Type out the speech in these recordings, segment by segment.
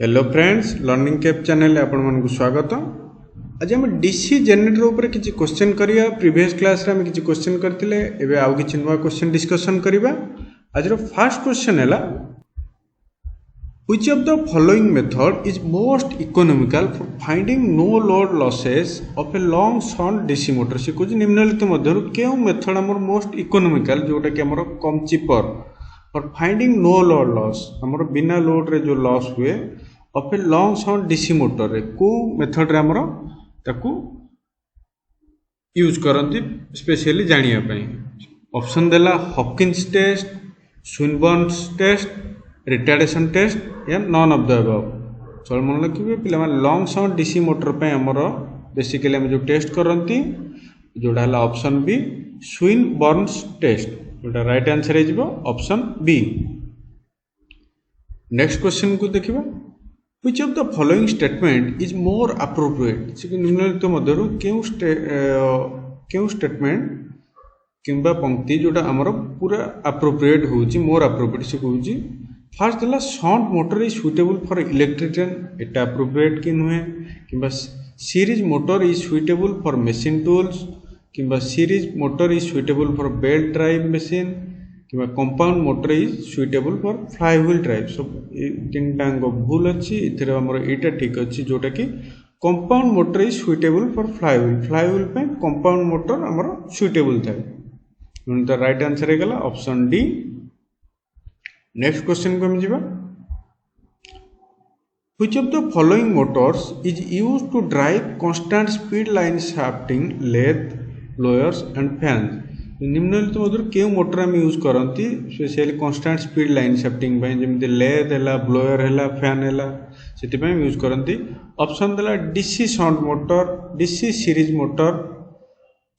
Hello friends learning cap channel आपण मानक स्वागत। आज हम डीसी जनरेटर ऊपर किसी क्वेश्चन करिया। प्रीवियस क्लास रे हम किसी क्वेश्चन करथिले, एबे आउ किछि नवा क्वेश्चन डिस्कशन करिबा। आज रो फर्स्ट क्वेश्चन हैला, which of the following method is most economical for finding no load losses of a long short DC motor. से कुछ निम्नलिखित मध्यरु केउ मेथड हमर मोस्ट इकोनॉमिकल जोटा कि हमर कम cheaper for finding no load loss, हमर बिना लोड रे जो लॉस हुए of a long short DC motor रे को मेथड रे हमर ताकू यूज करंती स्पेशली जानिया पई। ऑप्शन देला Hawkins test, Swinburne's test, retardation test या नॉन ऑफ द अबव। चल मन रखिबे पिला माने लॉन्ग शॉर्ट डीसी मोटर पे हमर बेसिकली हम जो टेस्ट करंती जोडा हला ऑप्शन बी स्विनबर्न्स टेस्ट, जोडा राइट आंसर हे जिवो ऑप्शन बी। नेक्स्ट क्वेश्चन को देखिबा, which of the following statement is more appropriate. से निम्नलिखित मध्यरु केउ स्टेटमेंट किंबा पंक्ति जोटा हमर पूरा अप्रोप्रिएट होउची, मोर अप्रोप्रिएट से कहउची। फर्स्ट दला short motor is suitable for electrician, एटा अप्रोप्रिएट कि नुहे। किंबा series motor is suitable for machine tools, किंबा series motor is suitable for belt drive machine, किंबा compound motor is suitable for flywheel drive. सब तीन टांग भूल अच्छी, इथरे हमर एटा ठीक अच्छी जोटा कि compound motor is suitable for flywheel पे कंपाउंड मोटर हमर सुटेबल थाए। द राइट आंसर हे गला ऑप्शन डी। नेक्स्ट क्वेश्चन को हम जिबा, which of the following motors is used to drive constant speed line shafting lathe blowers and fans. निम्नलिखित मध्य केउ मोटर हम यूज करंती specially constant speed line shafting पे, जेमति लेथ हैला, ब्लोअर हैला, फैन हैला, सेति पे यूज करंती। ऑप्शन देला DC short motor, DC series motor,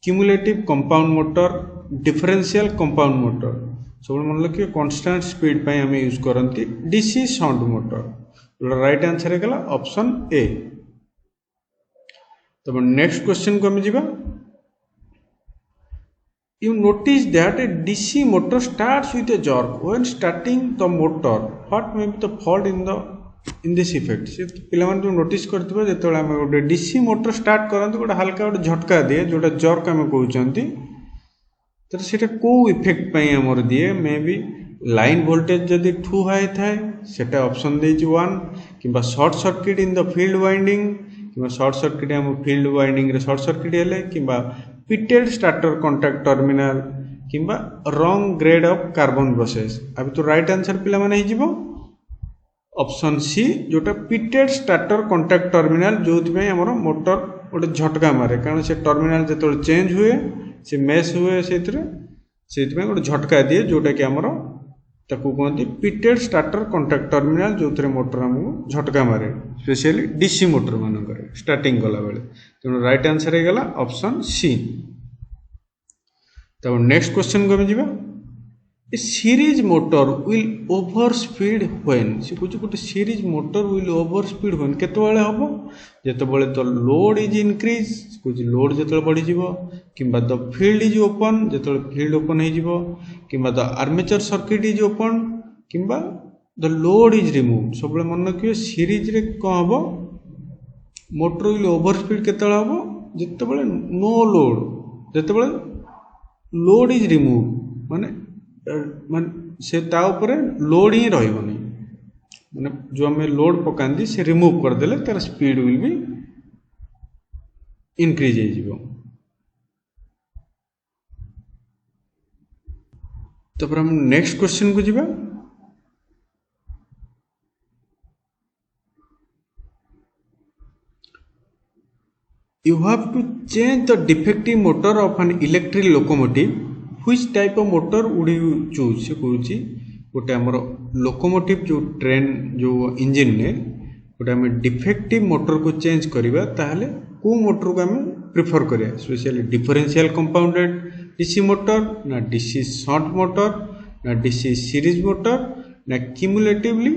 cumulative compound motor, differential compound motor. सब मन लखियो कांस्टेंट स्पीड पे हम यूज करंती DC short motor. Right answer हैगला ऑप्शन ए। तब नेक्स्ट क्वेश्चन को हम जिबा, you notice that a DC motor starts with a jerk. When starting the motor, what may be the fault in this effect? से पिला माने जो notice करथिबा जेतोला हम गोटे डीसी मोटर स्टार्ट करंत गोटे हल्का गोटे झटका दिए जोटा जर्क हम कहउचंती, तो सेटा को इफेक्ट पई हमर दिए। मे बी लाइन वोल्टेज जदी टू हाई थाए सेटा ऑप्शन देछि 1, किबा short circuit in the field winding, किबा शॉर्ट सर्किट हम फील्ड वाइंडिंग रे शॉर्ट सर्किट हेले, किबा पिटेड स्टार्टर कांटेक्ट टर्मिनल, किंबा wrong grade of carbon process. अब तो राइट आंसर पिला माने ही जिवो ऑप्शन सी, जोटा पिटेड स्टार्टर कांटेक्ट टर्मिनल, जोथि में हमर मोटर गोटे झटका मारे, कारण से टर्मिनल जतो चेंज हुए से मेस हुए सेति में गोटे झटका दिए जोटा कि हमर ताकू कहंती पिटेड स्टार्टर कांटेक्ट टर्मिनल, जोथरे मोटर हमको झटका मारे स्पेशली डीसी मोटर मानकर स्टार्टिंग कला बेले। तो राइट आंसर हे गला ऑप्शन सी। तब नेक्स्ट क्वेश्चन को हम जिबा, a series motor will over speed when. से कुछ गोटे series motor will over speed when केतबेले हबो, जेतबेले तो लोड इज इंक्रीज, कुछ लोड जेतबेले बढ़ी जिवो, किंबा द फील्ड इज ओपन, जेतबेले फील्ड ओपन हे जिवो, किंबा the armature circuit is open, किंबा द लोड इज रिमूव्ड। सबले मन रखियो सीरीज रे को हबो मोटर विल ओवर स्पीड केतबेले हबो, जेतबेले no load, जेतबेले load is remove माने से ता ऊपर लोड ही रहइबनी, माने जो हमें लोड पकांदी से रिमूव कर देले तार स्पीड विल बी इंक्रीज हे जिवो। तब हम नेक्स्ट क्वेश्चन को जिबा, you have to change the defective motor of an electric locomotive. Which type of motor would you choose? से कहूची गोटे हमर लोकोमोटिव जो ट्रेन जो इंजन ने गोटे हम डिफेक्टिव मोटर को चेंज करिबा ताहले को मोटर को हम प्रिफर करिया, specially differential compounded DC motor, ना डीसी शॉर्ट मोटर, ना डीसी सीरीज मोटर, ना क्यूमुलेटिवली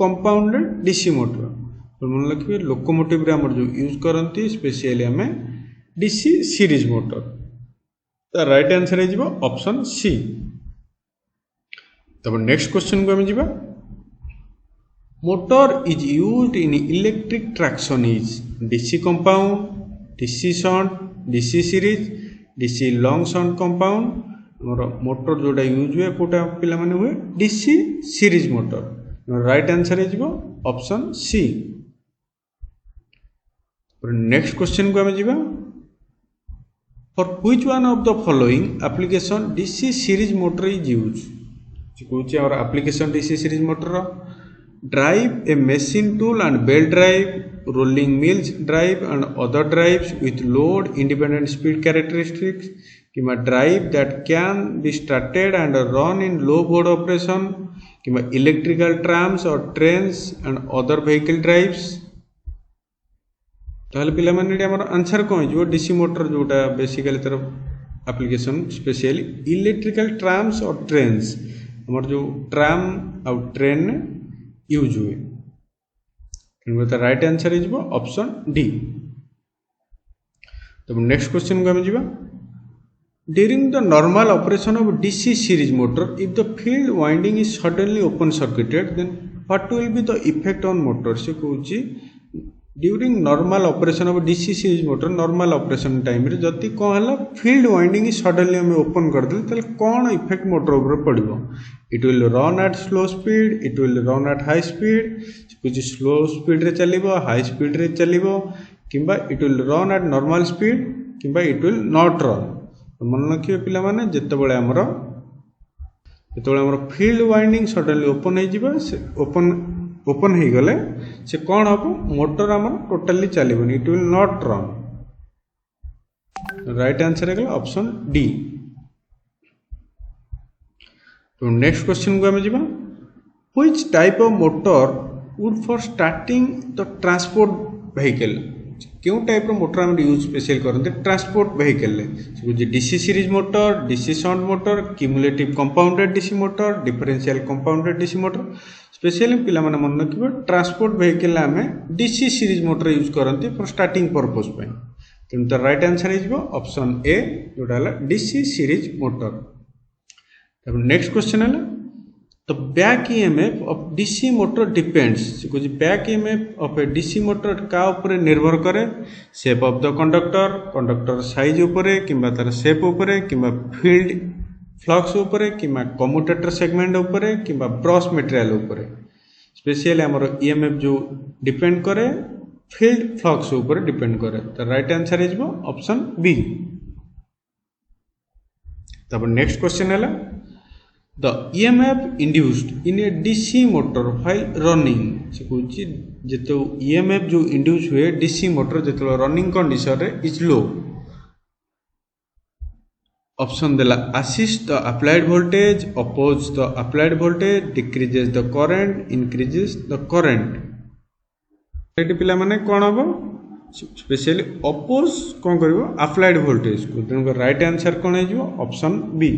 कंपाउंडेड डीसी मोटर। तो मन रखिए लोकोमोटिव रे हमर जो यूज करंती स्पेशली हमें डीसी सीरीज मोटर। तो राइट आंसर है ऑप्शन सी। तब नेक्स्ट क्वेश्चन को हम जिबा, Motor is used in electric traction is DC compound, DC shunt, DC series, DC long shunt compound. Motor जोटा यूज हुए कोटा पिला माने हुए DC series motor right answer है ऑप्शन सी नेक्स्ट क्वेश्चन को आम जा for which one of the following application DC series motor is use कहूँ आम application DC series motor drive a machine tool and belt drive, rolling mills drive and other drives with load independent speed characteristics, किंवा drive that can be started and run in low load operation, किंवा electrical trams or trains and other vehicle drives. ताहले पिला माने हमर answer कोन जो DC motor जोटा basically तरफ एप्लीकेशन स्पेशली इलेक्ट्रिकल ट्राम्स और ट्रेन्स हमर जो ट्राम और ट्रेन यूज हुए तो right answer is option D तो नेक्स्ट क्वेश्चन को हम जा during the normal operation of DC series motor if the field winding is suddenly open circuited then what will be the effect on motor से कहूँ during normal operation of DC series motor normal operation time रे जति कौन है field winding suddenly हमें open करदे कौन effect motor ऊपर पड़ो it will run at slow speed it will run at high speed कुछ स्लो स्पीड रे चलिबो हाई स्पीड रे चलिबो किंबा it will run at normal speed किंबा इट विल नॉट रन मन रखिए पिला माने जेतेबेले हमर फील्ड वाइंडिंग सडनली ओपन हो जिबा से ओपन हो गले से कौन हम मोटर आम टोटाली चलबनी it will not run right answer है ऑप्शन डी तो नेक्स्ट क्वेश्चन को आम जा which type of motor would for starting the transport vehicle क्यों टाइप मोटर आम यूज स्पेशल करते transport vehicle DC series motor DC shunt motor cumulative compounded DC motor differential compounded DC motor specially पिला माने मन रखिबो transport vehicle आम DC series motor use करते for starting purpose पे तेणु तो राइट आंसर है ऑप्शन ए जोटा DC series motor next question है तो back EMF of DC motor depends कुछ back EMF of a DC motor का ऊपर निर्भर करे shape of the conductor size ऊपर किंबा तार शेप ऊपर किंबा फील्ड फ्लक्स ऊपर किंबा कम्यूटेटर सेगमेंट ऊपर किंबा ब्रश मटेरियल ऊपर स्पेशली हमर EMF जो डिपेंड करे फील्ड फ्लक्स ऊपर डिपेंड करे तो right answer is option B तब नेक्स्ट क्वेश्चन है the EMF induced in a DC motor while running से कहूँ जो EMF जो इंड्यूस हुए DC मोटर जो रनिंग कंडीशन रे इज लो ऑप्शन देला assist the applied voltage oppose the applied voltage decreases the current increases the current एटी पिला माने कोन हबो स्पेशली अपोज कोन करबो अप्लाइड वोल्टेज को तेन राइट आंसर कोन है ऑप्शन बी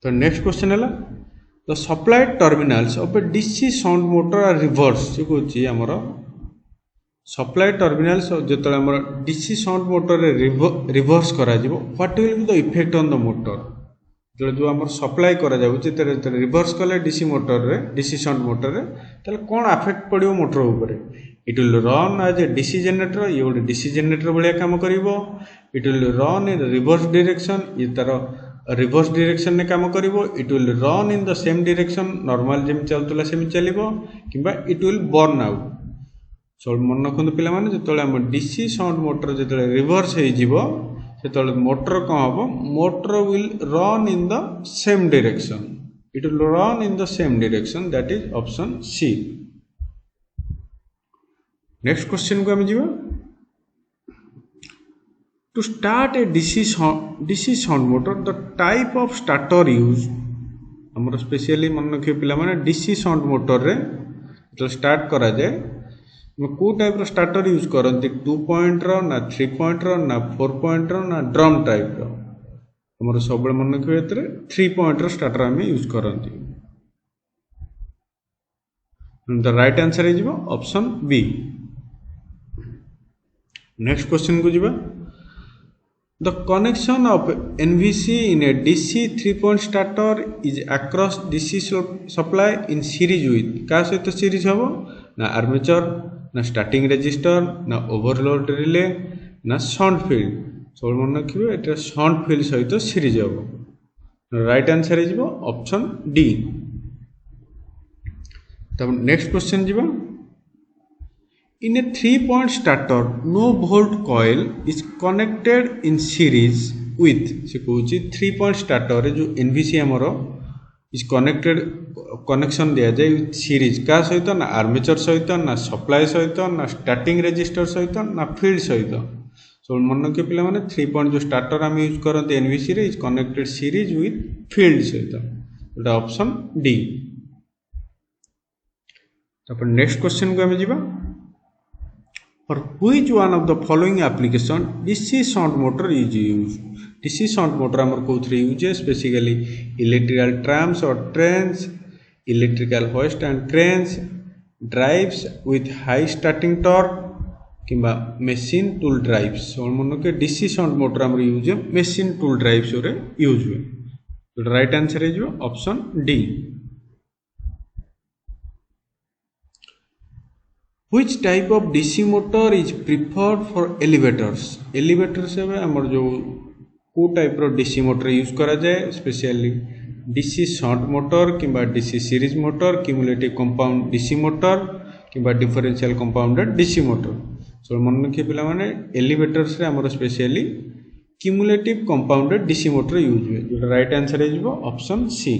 तो नेक्स्ट क्वेश्चन है the supplied terminals of a DC shunt motor are reverse से कहूँ आमर सप्लाइड टर्मिनल्स जो आम DC शंट मोटर रिवर्स करा what will be the effect on the motor जो आम सप्लाई करा रिवर्स कले DC मोटर रे DC शंट मोटर रे ताले कौन अफेक्ट पड़ो मोटर ऊपर it will run as a DC generator ये गोटे DC जनरेटर भाया काम करिवो it will run in reverse direction ये तार रिवर्स डायरेक्शन ने काम करिवो it will run in the same direction normal जेम चलतला सेम चलिवो किंबा इट विल बर्न आउट सब मन रखु पिला माने जेतले हम DC शंट मोटर जेतले रिवर्स हे जिवो सेतले मोटर कौन हबो motor will run in the same direction it will run in the same direction that is option C next question को हम जिवो To start a DC shunts motor, the type of starter used, हमर specially मन रखिए पिला माने DC shunt motor रे जो स्टार्ट करा जाए को टाइप रो स्टार्टर यूज करते 2 पॉइंट रो ना 3 पॉइंट रो ना 4 पॉइंट रो ना ड्रम टाइप रो हमर सब मन रखिए एतरे 3 पॉइंट रो स्टार्टर हम यूज करते the right answer is option B next question को जिबा The connection of NVC in a DC 3-point starter is across DC supply in series with क्या सहित सीरीज हम ना आर्मेचर ना स्टार्टिंग रेजिस्टर ना ओवरलोड रिले ना शंट फील्ड सब मन रखिए एटा शंट फील्ड सहित सीरीज हम राइट आंसर है ऑप्शन डी। तब नेक्स्ट क्वेश्चन जीवा in a 3-point starter no volt coil is connected in series with से कहूँ 3-point starter रे जो NVC हमरो is connected connection दिया जाए with series का सहित ना आर्मेचर सहित ना सप्लाई सहित ना स्टार्टिंग रेजिस्टर सहित ना फील्ड सहित सो मन के पिला माने 3-point जो स्टार्टर हम यूज करते NVC रे is connected series with field सहित एटा ऑप्शन डी। तापर नेक्स्ट क्वेश्चन को हम जीवा For which one of the following application DC shunt motor is used? DC shunt motor आमर कोथरे यूज है स्पेसिकली इलेक्ट्रिकल ट्राम्स और trains, electrical hoist and cranes, drives with high starting torque किंबा machine tool drives और मन के DC shunt motor आमर use है मशीन टूल ड्राइव्स रे यूज हुए। तो राइट आंसर है जो option D. Which type of DC motor is preferred for elevators? Elevators है हमर जो को टाइप रो DC मोटर यूज करा जाए स्पेशली DC शंट मोटर किंबा DC series motor, cumulative compound DC motor किंबा differential compounded DC motor. So मन रखिए पिला माने एलिवेटर्स रे हमर specially cumulative compounded DC motor use हुए जो राइट आंसर है जो ऑप्शन सी।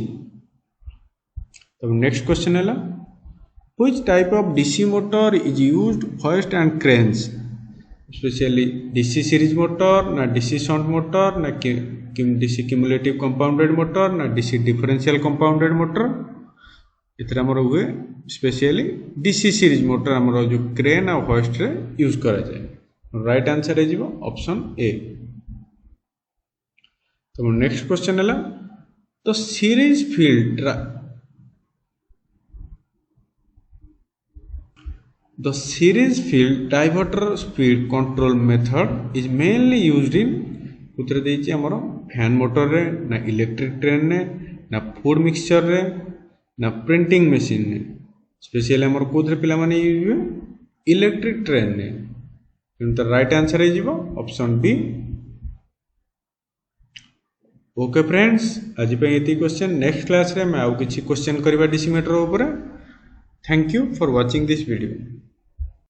तब नेक्स्ट क्वेश्चन है Which type of DC motor is used hoist and cranes? Especially DC series motor, na DC shunt motor, na DC cumulative compounded motor, na DC differential compounded motor. इतना हमारा हुए specially DC series motor हमारा जो crane और hoist रे use करा जाए। Right answer है जीवो ऑप्शन ए। तो नेक्स्ट क्वेश्चन है तो series field The series field diverter speed control method is mainly used in उत्तर देइछि हमरो फैन मोटर रे ना इलेक्ट्रिक ट्रेन ने ना फूड मिक्सचर रे ना प्रिंटिंग मशीन ने स्पेशली हमरो कोथरे पिला माने यूज हुए इलेक्ट्रिक ट्रेन ने तो राइट आंसर है जीवो ऑप्शन बी। ओके फ्रेंड्स आज पे एती क्वेश्चन नेक्स्ट क्लास रे मैं आउ किछि क्वेश्चन करबा DC मीटर ऊपर। Thank you for watching this video.